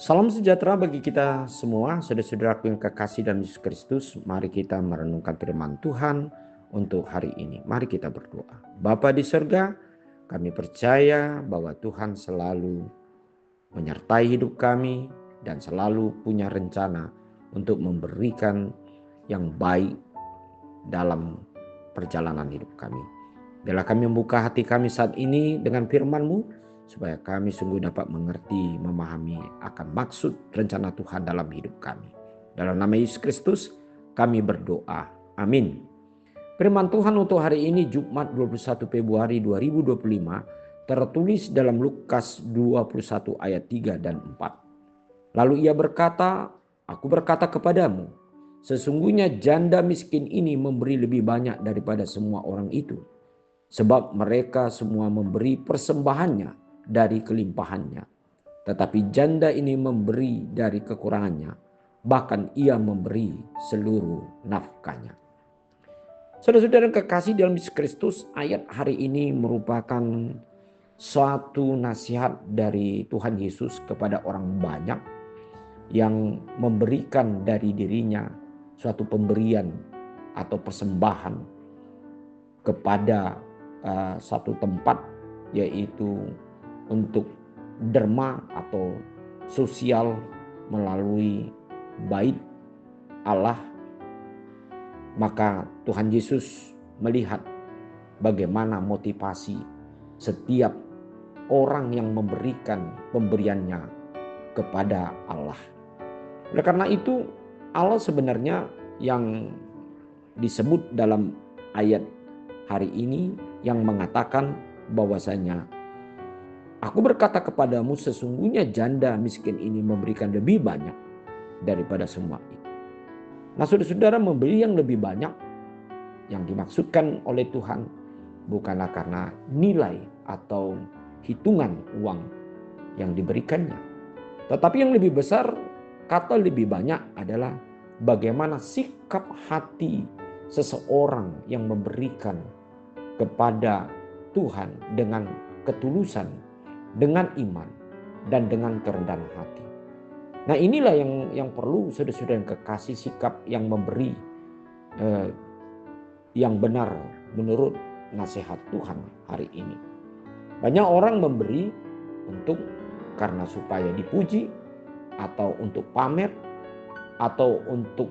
Salam sejahtera bagi kita semua, saudara-saudaraku yang kekasih dalam Yesus Kristus. Mari kita merenungkan firman Tuhan untuk hari ini. Mari kita berdoa. Bapa di surga, kami percaya bahwa Tuhan selalu menyertai hidup kami dan selalu punya rencana untuk memberikan yang baik dalam perjalanan hidup kami. Biarlah kami membuka hati kami saat ini dengan firman-Mu, supaya kami sungguh dapat mengerti, memahami akan maksud rencana Tuhan dalam hidup kami. Dalam nama Yesus Kristus kami berdoa. Amin. Firman Tuhan untuk hari ini Jumat 21 Februari 2025 tertulis dalam Lukas 21 ayat 3 dan 4. Lalu ia berkata, "Aku berkata kepadamu, sesungguhnya janda miskin ini memberi lebih banyak daripada semua orang itu. Sebab mereka semua memberi persembahannya dari kelimpahannya. Tetapi janda ini memberi dari kekurangannya. Bahkan ia memberi seluruh nafkahnya." Saudara-saudara yang kekasih dalam Yesus Kristus, ayat hari ini merupakan suatu nasihat dari Tuhan Yesus kepada orang banyak yang memberikan dari dirinya suatu pemberian atau persembahan kepada satu tempat, yaitu untuk derma atau sosial melalui bait Allah. Maka Tuhan Yesus melihat bagaimana motivasi setiap orang yang memberikan pemberiannya kepada Allah. Oleh karena itu, Allah sebenarnya yang disebut dalam ayat hari ini yang mengatakan bahwasanya, "Aku berkata kepadamu, sesungguhnya janda miskin ini memberikan lebih banyak daripada semua itu." Nah, saudara-saudara, memberi yang lebih banyak yang dimaksudkan oleh Tuhan bukanlah karena nilai atau hitungan uang yang diberikannya. Tetapi yang lebih besar, kata lebih banyak adalah bagaimana sikap hati seseorang yang memberikan kepada Tuhan dengan ketulusan, dengan iman, dan dengan kerendahan hati. Nah, inilah yang perlu saudara-saudara yang kekasih, sikap yang memberi yang benar menurut nasihat Tuhan hari ini. Banyak orang memberi untuk karena supaya dipuji, atau untuk pamer, atau untuk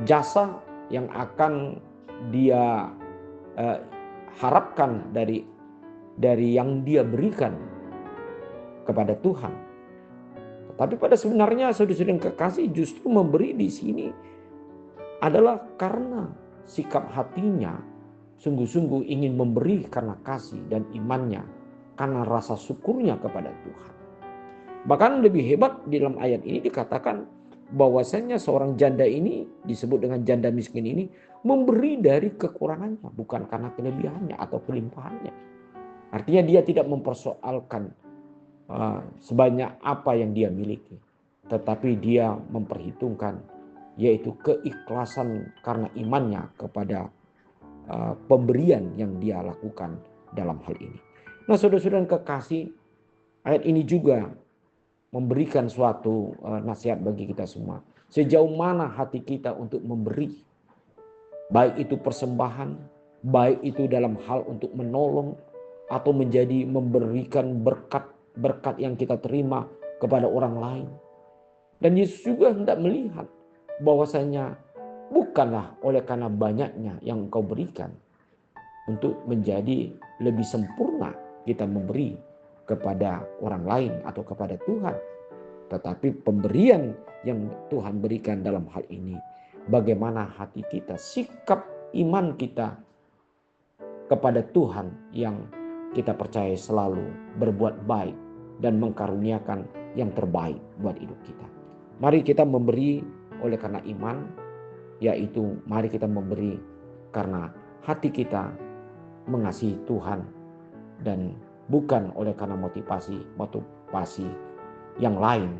jasa yang akan dia harapkan dari yang dia berikan kepada Tuhan. Tapi pada sebenarnya saudara-saudara yang kekasih, justru memberi di sini adalah karena sikap hatinya sungguh-sungguh ingin memberi karena kasih dan imannya, karena rasa syukurnya kepada Tuhan. Bahkan lebih hebat di dalam ayat ini dikatakan bahwasanya seorang janda ini, disebut dengan janda miskin ini, memberi dari kekurangannya, bukan karena kelebihannya atau kelimpahannya. Artinya dia tidak mempersoalkan sebanyak apa yang dia miliki, tetapi dia memperhitungkan yaitu keikhlasan karena imannya kepada pemberian yang dia lakukan dalam hal ini. Nah, saudara-saudara yang kekasih, ayat ini juga memberikan suatu nasihat bagi kita semua. Sejauh mana hati kita untuk memberi, baik itu persembahan, baik itu dalam hal untuk menolong, atau menjadi memberikan berkat yang kita terima kepada orang lain. Dan Yesus juga hendak melihat bahwasanya bukanlah oleh karena banyaknya yang engkau berikan untuk menjadi lebih sempurna kita memberi kepada orang lain atau kepada Tuhan. Tetapi pemberian yang Tuhan berikan dalam hal ini, bagaimana hati kita, sikap iman kita kepada Tuhan yang kita percaya selalu berbuat baik dan mengkaruniakan yang terbaik buat hidup kita. Mari kita memberi oleh karena iman, yaitu mari kita memberi karena hati kita mengasihi Tuhan dan bukan oleh karena motivasi yang lain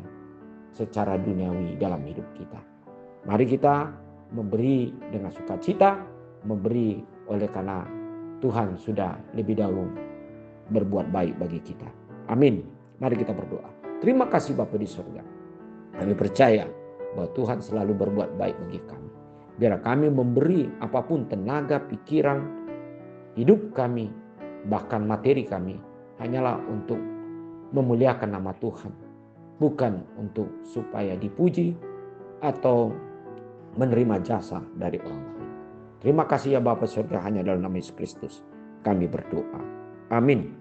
secara duniawi dalam hidup kita. Mari kita memberi dengan sukacita, memberi oleh karena Tuhan sudah lebih dahulu berbuat baik bagi kita. Amin. Mari kita berdoa. Terima kasih Bapa di surga. Kami percaya bahwa Tuhan selalu berbuat baik bagi kami. Biar kami memberi apapun tenaga, pikiran, hidup kami, bahkan materi kami, hanyalah untuk memuliakan nama Tuhan. Bukan untuk supaya dipuji atau menerima jasa dari orang lain. Terima kasih ya Bapa surga, hanya dalam nama Yesus Kristus kami berdoa. Amin.